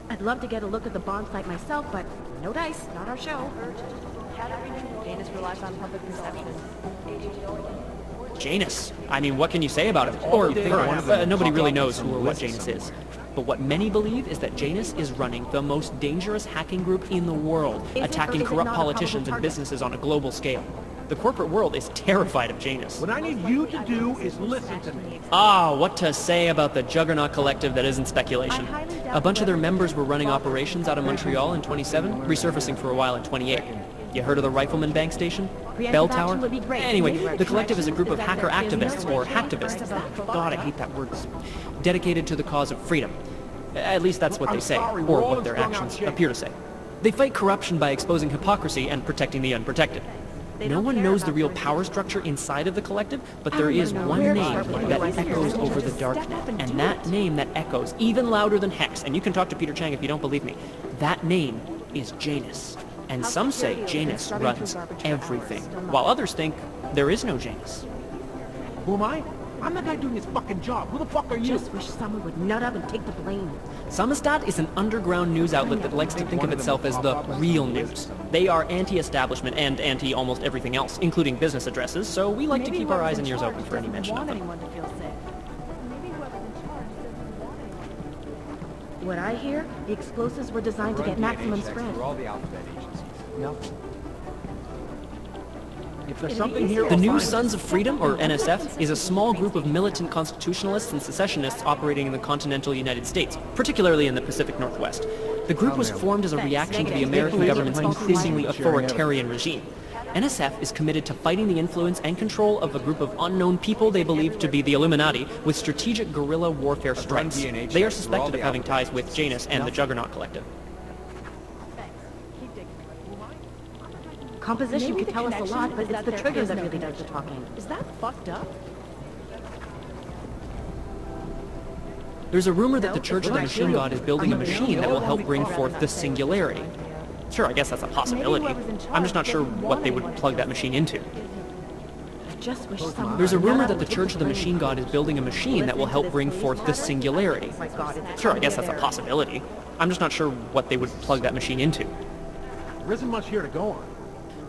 I'd love to get a look at the Bond site myself, but no dice, not our show. Janus relies on public perception. Janus. I mean, what can you say about him? Or her. Nobody really knows who or what Janus is. But what many believe is that Janus is running the most dangerous hacking group in the world, attacking corrupt politicians and businesses on a global scale. The corporate world is terrified of Janus. What I need you to do is listen to me. Ah, what to say about the Juggernaut Collective that isn't speculation. A bunch of their members were running operations out of Montreal in 27, resurfacing for a while in 28. You heard of the Rifleman Bank Station? Bell Tower? Anyway, the Collective is a group of hacker activists, or hacktivists. God, I hate that word. Dedicated to the cause of freedom. At least that's what they say, or what their actions appear to say. They fight corruption by exposing hypocrisy and protecting the unprotected. No one knows the real power structure inside of the Collective, but there is one name that echoes over the darknet. And that name that echoes even louder than Hex, and you can talk to Peter Chang if you don't believe me, that name is Janus. And some say Janus runs everything, while others think there is no Janus. Who am I? I'm the guy doing his fucking job. Who the fuck are you? Just wish someone would nut up and take the blame. Samizdat is an underground news outlet that likes to think of itself as the real news. They are anti-establishment and anti-almost everything else, including business addresses, so we like to keep our eyes and ears open for any mention of them. What I hear, the explosives were designed to get maximum spread. No. If there's something here, The New Sons of Freedom, or NSF, is a small group of militant constitutionalists and secessionists operating in the continental United States, particularly in the Pacific Northwest. The group was formed as a reaction to the American government's increasingly authoritarian regime. NSF is committed to fighting the influence and control of a group of unknown people they believe to be the Illuminati with strategic guerrilla warfare strikes. They are suspected of having ties with Janus and the Juggernaut Collective. Composition could tell us a lot, but it's the trigger that really does the talking. Is that fucked up? There's a rumor that the Church of the Machine God is building a machine that will help bring forth the Singularity. Sure, I guess that's a possibility. I'm just not sure what they would plug that machine into. Just wish someone There's a rumor that the Church of the Machine God is building a machine that will help bring forth the Singularity. Sure, I guess that's a possibility. I'm just not sure what they would plug that machine into. there isn't much here to go on.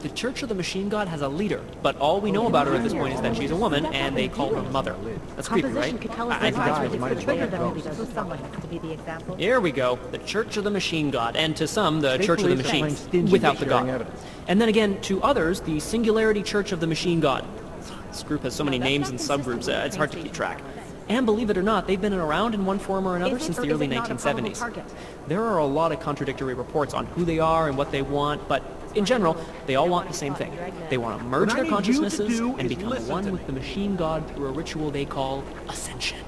The Church of the Machine God has a leader, but all we know about her at this point is that she's a woman, and they call her Mother. That's creepy, right? Composition could tell us I think that's it's really the trigger that really does the someone has to be the example. Here we go. The Church of the Machine God, and to some, the Church of the Machine, without the God. And then again, to others, the Singularity Church of the Machine God. This group has so many names and subgroups, it's hard to keep track. And believe it or not, they've been around in one form or another since the early 1970s. There are a lot of contradictory reports on who they are and what they want, but in general, they all want the same thing. They want to merge their consciousnesses and become one with the Machine God through a ritual they call Ascension.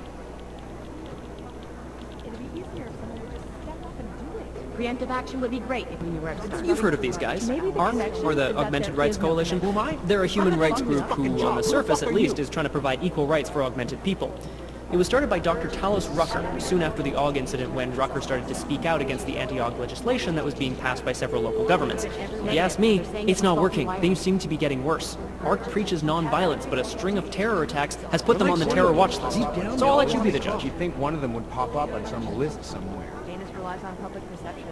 Preemptive action would be great if we knew where to start. You've heard of these guys. ARC, or the Augmented Rights Coalition. They're a human rights group who, on the surface at least, is trying to provide equal rights for augmented people. It was started by Dr. Talos Rucker, soon after the AUG incident when Rucker started to speak out against the anti-AUG legislation that was being passed by several local governments. If you ask me, it's not working. Things seem to be getting worse. ARC preaches non-violence, but a string of terror attacks has put them on the terror watch list. So I'll let you be the judge. You'd think one of them would pop up on some list somewhere. Janus relies on public perception.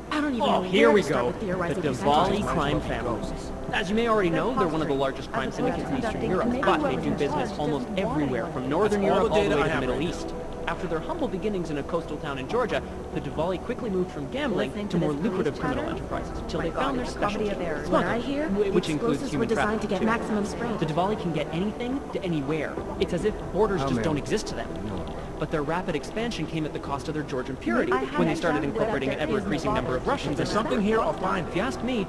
I don't even know Here where we to start go. with theorizing The these Diwali entities. crime family. As you may already know, they're one of the largest crime syndicates in Eastern Europe, but they do business almost everywhere, from Northern Europe all the way to the Middle East. After their humble beginnings in a coastal town in Georgia, the Diwali quickly moved from gambling to more lucrative criminal enterprises, till they found their specialty, What I hear, the which includes explosives were human designed to trafficking get too. maximum spread. The Diwali can get anything to anywhere. It's as if borders just don't exist to them. But their rapid expansion came at the cost of their Georgian purity when they started incorporating an ever-increasing number of Russians. If there's something here, I'll find it. If you ask me,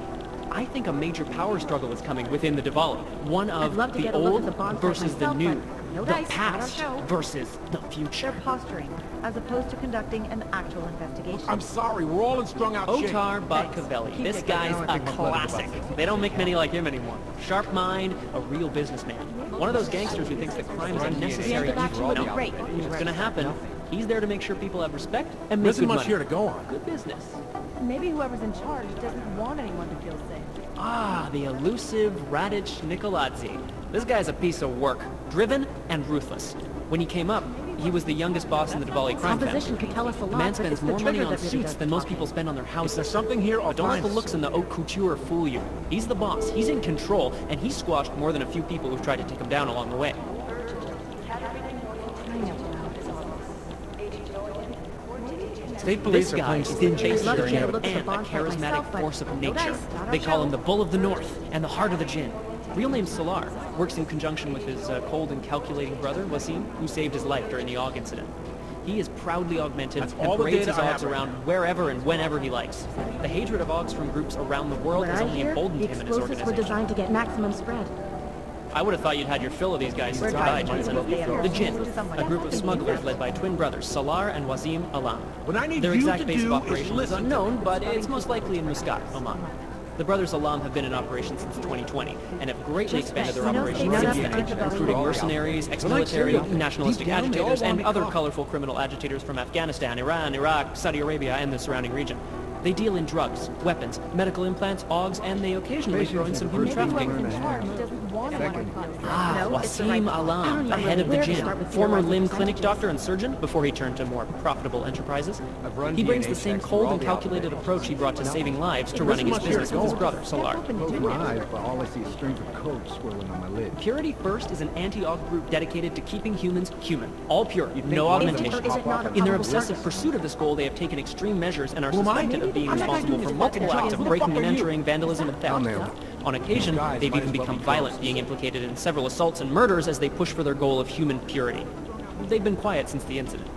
I think a major power struggle is coming within the Diwali. One I'd of love to the get a look old at the Bond versus the myself, new. but no The dice, not our past show. versus the future. They're posturing, as opposed to conducting an actual investigation. I'm sorry, we're all in strung out shape. Otar Botkavelli. This guy's a classic. They don't make many like him anymore. Sharp mind, a real businessman. One of those gangsters who thinks that crime is a necessary Preemptive action would be evil. great if we knew It's where gonna to start. happen. He's there to make sure people have respect and There make isn't good much money. here to go on. Good business. Maybe whoever's in charge doesn't want anyone to feel safe. Ah, the elusive Radich Nicolazzi. This guy's a piece of work, driven and ruthless. When he came up, he was the youngest boss in the Diwali crime Composition family. could tell us a The lot, man but spends it's the more money trigger on that really suits does than the most talking. people spend on their Is houses. there something here? But don't let the looks and the haute couture fool you. He's the boss, he's in control, and he's squashed more than a few people who've tried to take him down along the way. State police This are guy playing is the stingy base with sharing agent evidence. and a bonfire charismatic myself, but force of no nature. dice, not our They call show. him the Bull of the North and the Heart of the Jinn. Real name Salar, works in conjunction with his cold and calculating brother, Wasim, who saved his life during the AUG incident. He is proudly augmented That's and all the parades data his I AUGs have right around wherever and whenever he likes. The hatred of AUGs from groups around the world What has I only hear, emboldened the him and his explosives were organization. designed to get maximum spread. I would have thought you'd had your fill of these guys since you died, Jensen. The Jinn, a group of smugglers led by twin brothers Salar and Wasim Alam. What I need Their you exact to base of do is operations is listen to unknown, but it's most likely in Muscat, Oman. The brothers Alam have been in operation since 2020 and have greatly expanded their operations since then, including mercenaries, ex-military, nationalistic Deep down, they all agitators, want and me other caught. colorful criminal agitators from Afghanistan, Iran, Iraq, Saudi Arabia, and the surrounding region. They deal in drugs, weapons, medical implants, AUGs, and they occasionally throw in some human Maybe trafficking. whoever's in charge doesn't want anyone to feel safe. Wasim Alam, the head of the Jinn, former limb clinic doctor and surgeon before he turned to more profitable enterprises. He brings the same cold and calculated approach he brought to saving lives to running his business with his brother, Salar. Close my eyes, but all I see is strings of code swirling on my lid. Purity First is an anti-AUG group dedicated to keeping humans human. All pure, no one of them augmentation. would pop up and In their probable obsessive target? pursuit of this goal, they have taken extreme measures and are Who am I? suspected of being I'm not responsible doing for this multiple fucking acts job. of Who the breaking fuck and are you? entering, vandalism, and I'm theft. nailed. On occasion, Guys, they've might even as well become be violent, close. being implicated in several assaults and murders as they push for their goal of human purity. They've been quiet since the incident.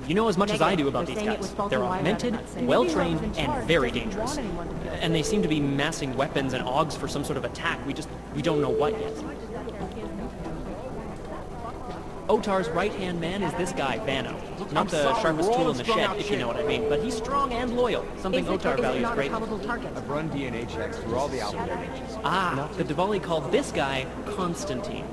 You know as much as I do about these They're saying it was guys. faulty They're wiring, augmented, I'm not saying. well-trained, Maybe whoever's in and charge very doesn't dangerous. want anyone to feel safe. And they seem to be massing weapons and AUGs for some sort of attack. We don't know what yet. Otar's right-hand man is this guy, Vano. Not the sorry, sharpest we're all tool in the strung shed, out if you know shit. what I mean, but he's strong and loyal, something Is it, or Otar is it values not a greatly. probable target? I've run DNA checks through all the alphabet ages. Ah, the Diwali called this guy Constantine.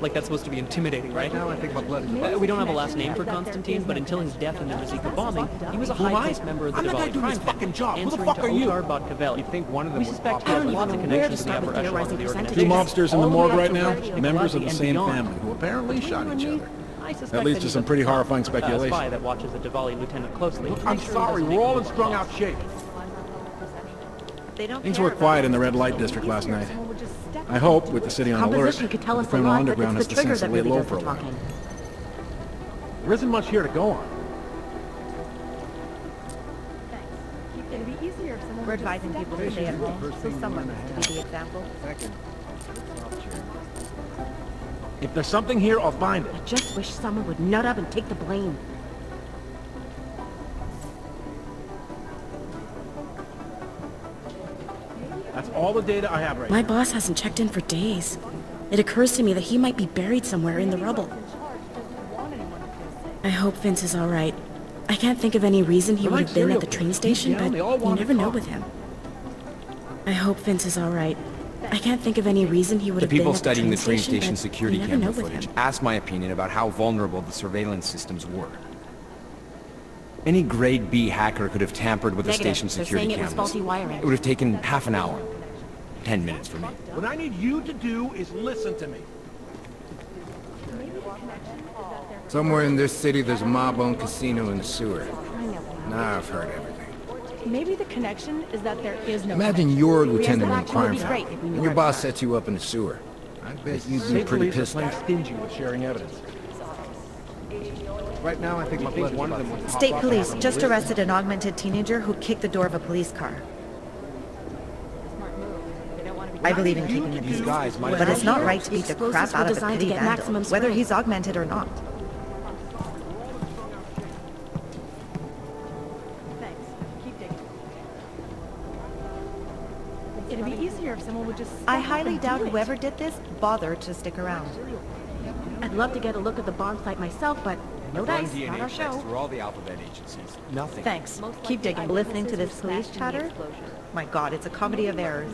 Like that's supposed to be intimidating, right? Now I think my blood is We don't have a last name for Constantine, but until his death in the Mazika bombing, he was a Who am I? high-placed member of the I'm the guy Diwali doing crime this fucking family, job. Who the answering fuck to are you? Otar Bodkavel. You'd think one of them We would suspect pop he up has and lots of even know where connections to in the start upper with echelons of theorizing the percentages. organization. Two mobsters in the All the morgue way right up to now, Brady, members of Nicolazzi, the and same beyond. family, who apparently shot each other. I suspect At least that there's he's some a pretty top, horrifying speculation. spy that watches the Diwali lieutenant closely. I'm sorry, we're all in strung out shape. They don't Things care were about quiet in the it. red light district last night. Someone would just step I hope, with the city on alert, Composition could tell the us a criminal lot, but underground it's has the the trigger sense to that lay really low does for a the while. talking. There isn't much here to go on. It'd be easier if someone We're advising people to stay at home, so someone needs to be the example. Second, soft chair. If there's something here, I'll find it. I just wish someone would nut up and take the blame. That's all the data I have right now. My boss hasn't checked in for days. It occurs to me that he might be buried somewhere in the rubble. I hope Vince is all right. I can't think of any reason he They're would like have been at the serial train killers. station, Deep down, but they all you want never to know talk. with him. I hope Vince is all right. I can't think of any reason he would The have been people at studying the train station but security you never know camera with footage him. asked my opinion about how vulnerable the surveillance systems were. Any grade B hacker could have tampered with the Negative. station They're security saying it was cameras. faulty wiring. It would have taken half an hour. 10 minutes for me. What I need you to do is listen to me. Somewhere in this city, there's a mob-owned casino in the sewer. Now I've heard everything. Maybe the connection is that there is no Imagine connection. you're a lieutenant in a actually crime be great family, if we knew and your where boss to sets you up in the sewer. I bet you'd be State pretty police are pissed playing off. stingy with sharing evidence. Right now, I think my blood one of them would pop State up police and just list- arrested an augmented teenager who kicked the door of a police car. I believe in keeping the These peace, guys might but have it's not Here, right to beat the explosives crap were out of a designed to petty get maximum vandal, whether spread. he's augmented or not. It'd be easier if someone would just. I highly doubt whoever did this bothered to stick around. I'd love to get a look at the bomb site myself, but no I've run dice, not our DNA checks show. through all the alphabet agencies. Nothing. Thanks. Keep digging. Listening to this police chatter? My God, it's a comedy of errors.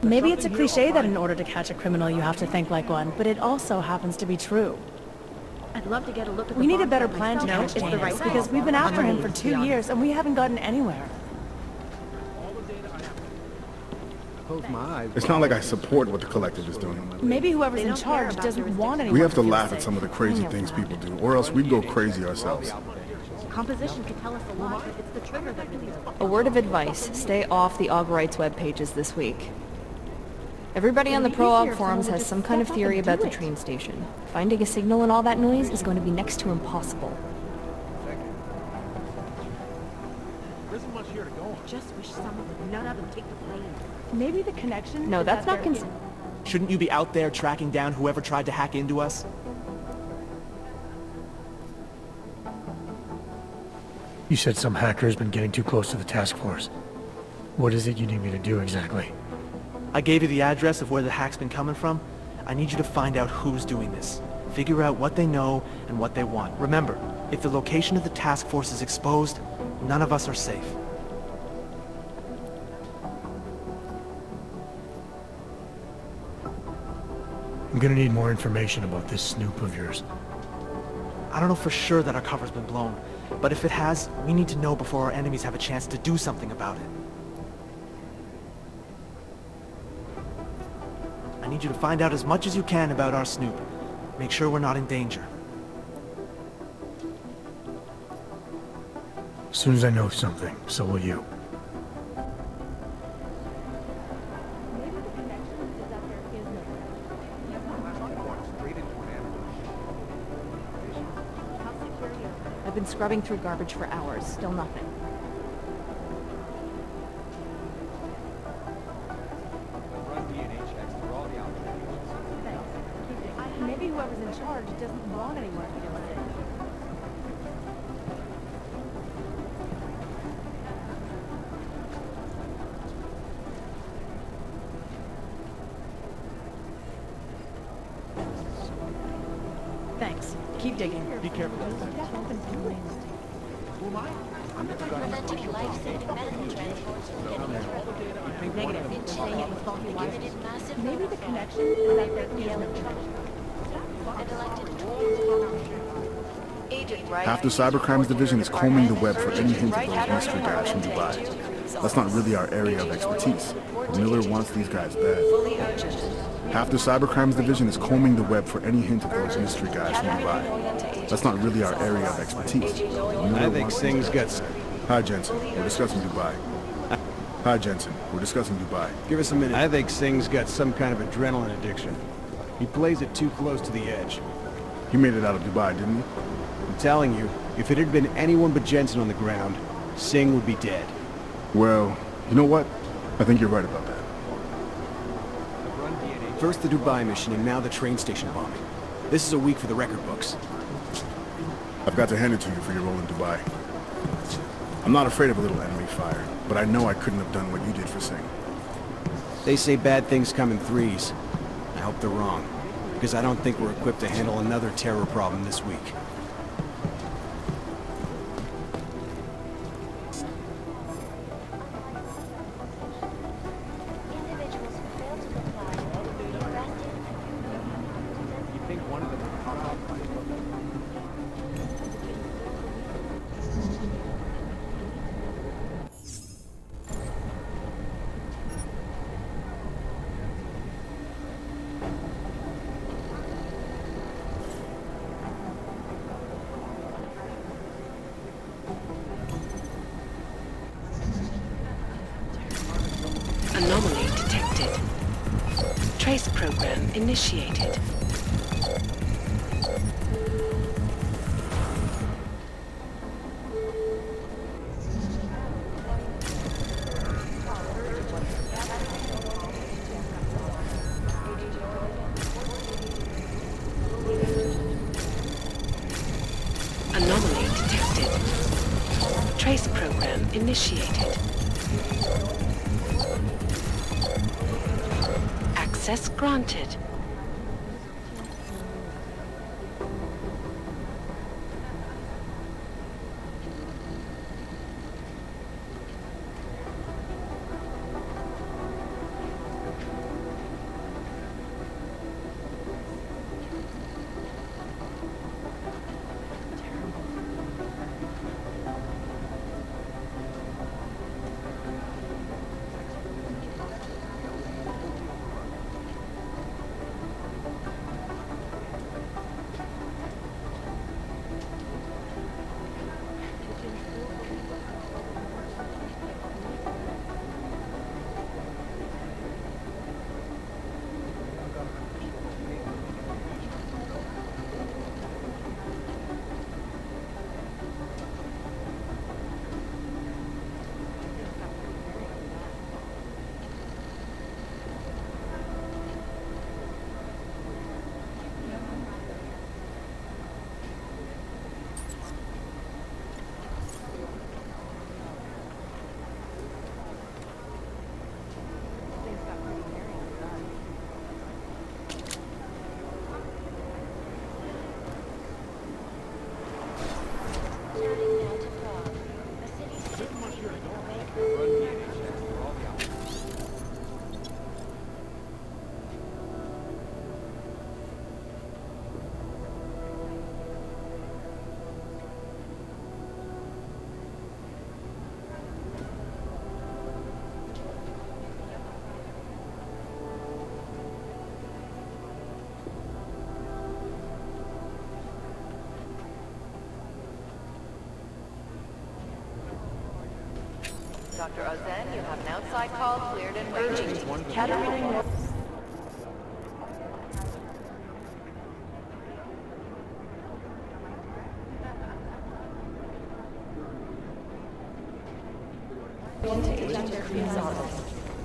Maybe it's a cliche that in order to catch a criminal you have to think like one, but it also happens to be true. I'd love to get a look at the We need a bomb better by plan to myself. catch It's the Deus, because we've been after him for 2 years and we haven't gotten anywhere. Close my eyes. It's not like I support what the collective is doing. Maybe whoever's They in don't care charge about doesn't want anyone We have to feel laugh at safe. some of the crazy things people do, or else we'd go crazy ourselves. Composition could tell us a lot, but it's the trigger that really... A word of advice, stay off the AUG Rights web pages this week. Everybody on the Pro-AUG forums has some kind of theory about the train station. Finding a signal in all that noise is going to be next to impossible. Just wish someone would nut up and take the blame. Maybe the connection. No, is that's that not they're- Shouldn't you be out there tracking down whoever tried to hack into us? You said some hacker's been getting too close to the task force. What is it you need me to do exactly? I gave you the address of where the hack's been coming from. I need you to find out who's doing this. Figure out what they know and what they want. Remember, if the location of the task force is exposed, none of us are safe. I'm gonna need more information about this snoop of yours. I don't know for sure that our cover's been blown, but if it has, we need to know before our enemies have a chance to do something about it. I need you to find out as much as you can about our snoop. Make sure we're not in danger. As soon as I know something, so will you. Maybe the connection is that there is no. How secure are you? I've been scrubbing through garbage for hours, still nothing. Maybe whoever's in charge doesn't want anyone to feel safe. Thanks. Keep digging. Be careful. Preventing life-saving medical transports from getting Negative. Saying it was faulty wires. limited massive Maybe the connection is that there is no. and elected Agent Wright. Half the Cybercrimes Division is combing the web for any hint of those mystery guys from Dubai. That's not really our area of expertise. Miller wants these guys bad. Half the Cybercrimes Division is combing the web for any hint of those mystery guys from Dubai. That's not really our area of expertise. I think Singh's got... Hi, Jensen. We're discussing Dubai. Hi, Jensen. We're discussing Dubai. Give us a minute. I think Singh's got some kind of adrenaline addiction. He plays it too close to the edge. He made it out of Dubai, didn't he? I'm telling you, if it had been anyone but Jensen on the ground, Singh would be dead. Well, you know what? I think you're right about that. First the Dubai mission and now the train station bombing. This is a week for the record books. I've got to hand it to you for your role in Dubai. I'm not afraid of a little enemy fire, but I know I couldn't have done what you did for Singh. They say bad things come in threes. I hope they're wrong, because I don't think we're equipped to handle another terror problem this week. individuals who fail to comply will be arrested. You think one of them would pop up? Anomaly detected. Trace program initiated. Anomaly detected. Trace program initiated. Access granted. Dr. Ozen, you have an outside call cleared and waiting. Katarina.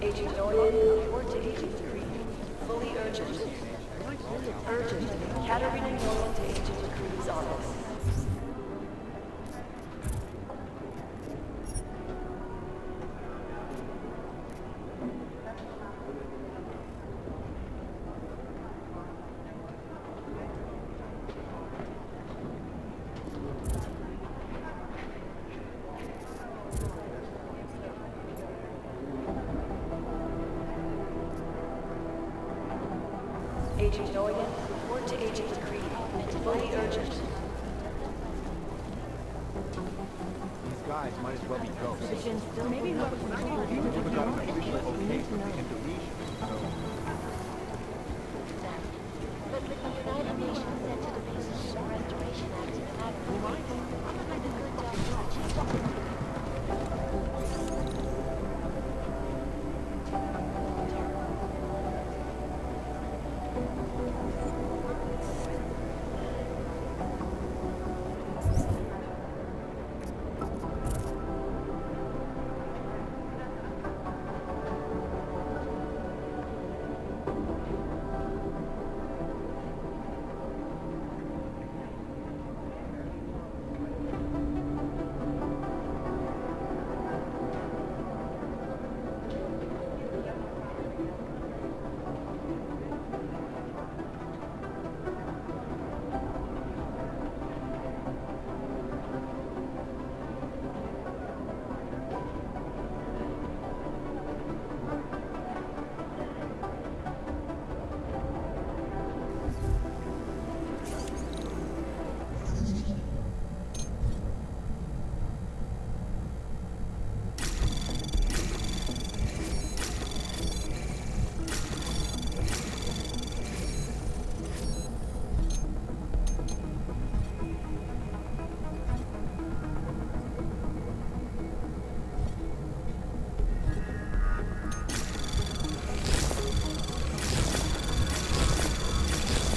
Agent Doyle, report to Agent 3. Fully urgent. Urgent. Katarina Nolan to Agent 3's office. Agent Doyle, report to Agent 3. Fully urgent. These guys might as well be ghosts. Maybe whoever We've got an official okay for the deletion, so... But with the United Nations Center to Peace and Restoration Act in the background, a good job to achieve.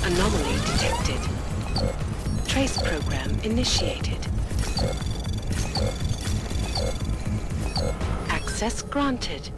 Anomaly detected. Trace program initiated. Access granted.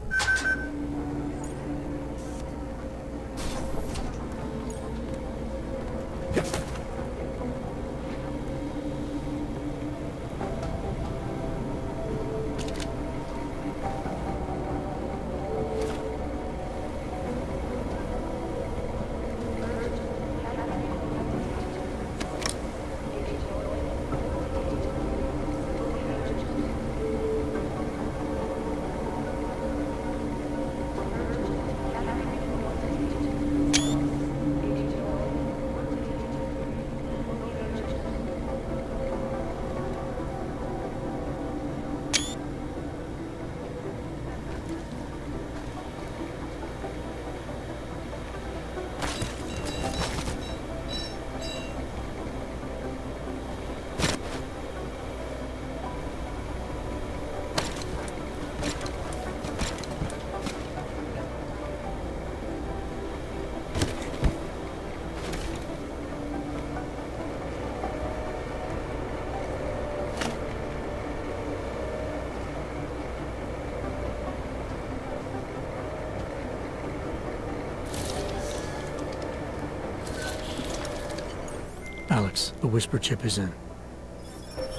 Alex, the whisper chip is in.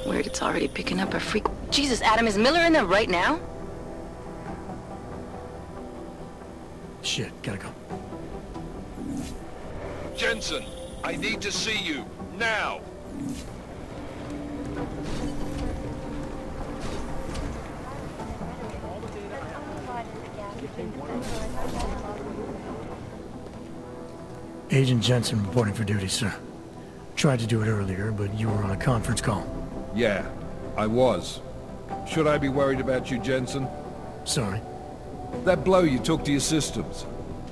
Weird, it's already picking up a freak. Jesus, Adam, is Miller in there right now? Shit, gotta go. Jensen, I need to see you, now! Agent Jensen reporting for duty, sir. Tried to do it earlier, but you were on a conference call. Yeah, I was. Should I be worried about you, Jensen? Sorry. That blow you took to your systems.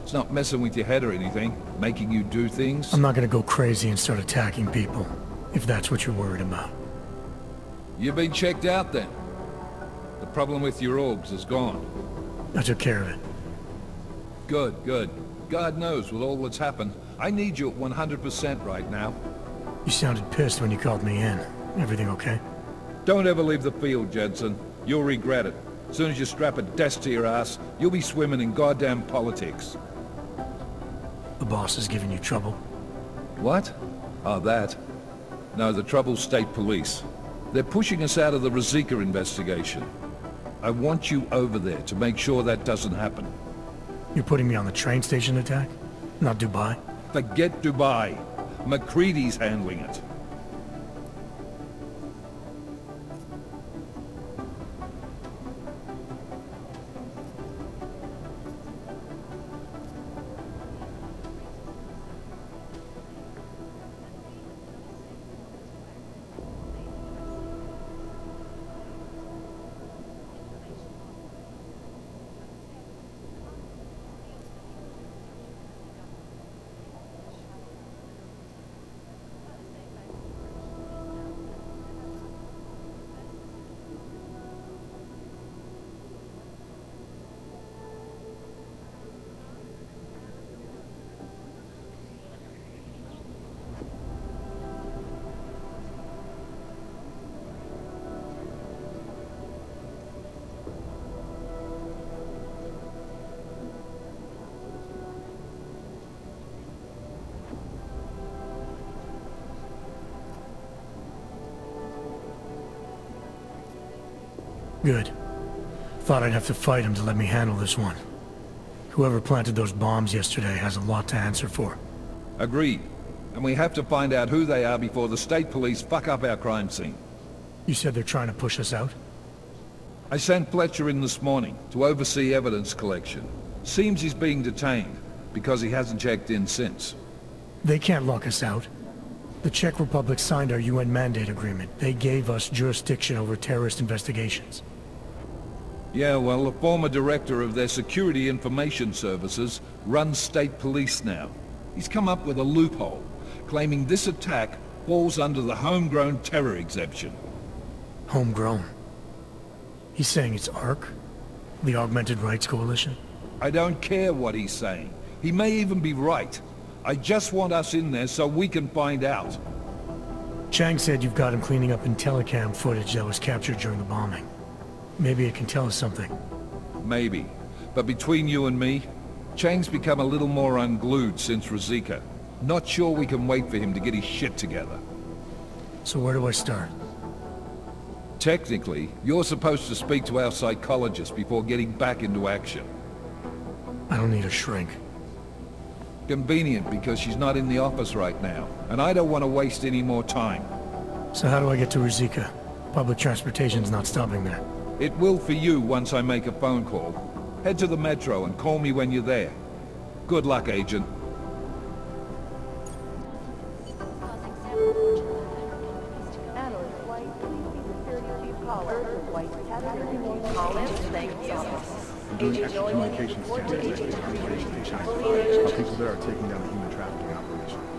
It's not messing with your head or anything, making you do things? I'm not gonna go crazy and start attacking people, if that's what you're worried about. You've been checked out then. The problem with your orgs is gone. I took care of it. Good, good. God knows with all that's happened, I need you at 100% right now. You sounded pissed when you called me in. Everything okay? Don't ever leave the field, Jensen. You'll regret it. As soon as you strap a desk to your ass, you'll be swimming in goddamn politics. The boss is giving you trouble? What? Oh, that? No, the trouble's state police. They're pushing us out of the Ruzicka investigation. I want you over there to make sure that doesn't happen. You're putting me on the train station attack? Not Dubai? Forget Dubai. McCready's handling it. Good. Thought I'd have to fight him to let me handle this one. Whoever planted those bombs yesterday has a lot to answer for. Agreed. And we have to find out who they are before the state police fuck up our crime scene. You said they're trying to push us out? I sent Fletcher in this morning to oversee evidence collection. Seems he's being detained, because he hasn't checked in since. They can't lock us out. The Czech Republic signed our UN mandate agreement. They gave us jurisdiction over terrorist investigations. Yeah, well, the former director of their security information services runs state police now. He's come up with a loophole, claiming this attack falls under the homegrown terror exemption. Homegrown? He's saying it's ARC? The Augmented Rights Coalition? I don't care what he's saying. He may even be right. I just want us in there so we can find out. Chang said you've got him cleaning up Intellicam footage that was captured during the bombing. Maybe it can tell us something. Maybe. But between you and me, Chang's become a little more unglued since Ruzicka. Not sure we can wait for him to get his shit together. So where do I start? Technically, you're supposed to speak to our psychologist before getting back into action. I don't need a shrink. Convenient because she's not in the office right now, and I don't want to waste any more time. So how do I get to Ruzicka? Public transportation's not stopping there. It will for you once I make a phone call. Head to the metro and call me when you're there. Good luck, Agent. I'm doing extra communications to China. How people there are taking down a human trafficking operation.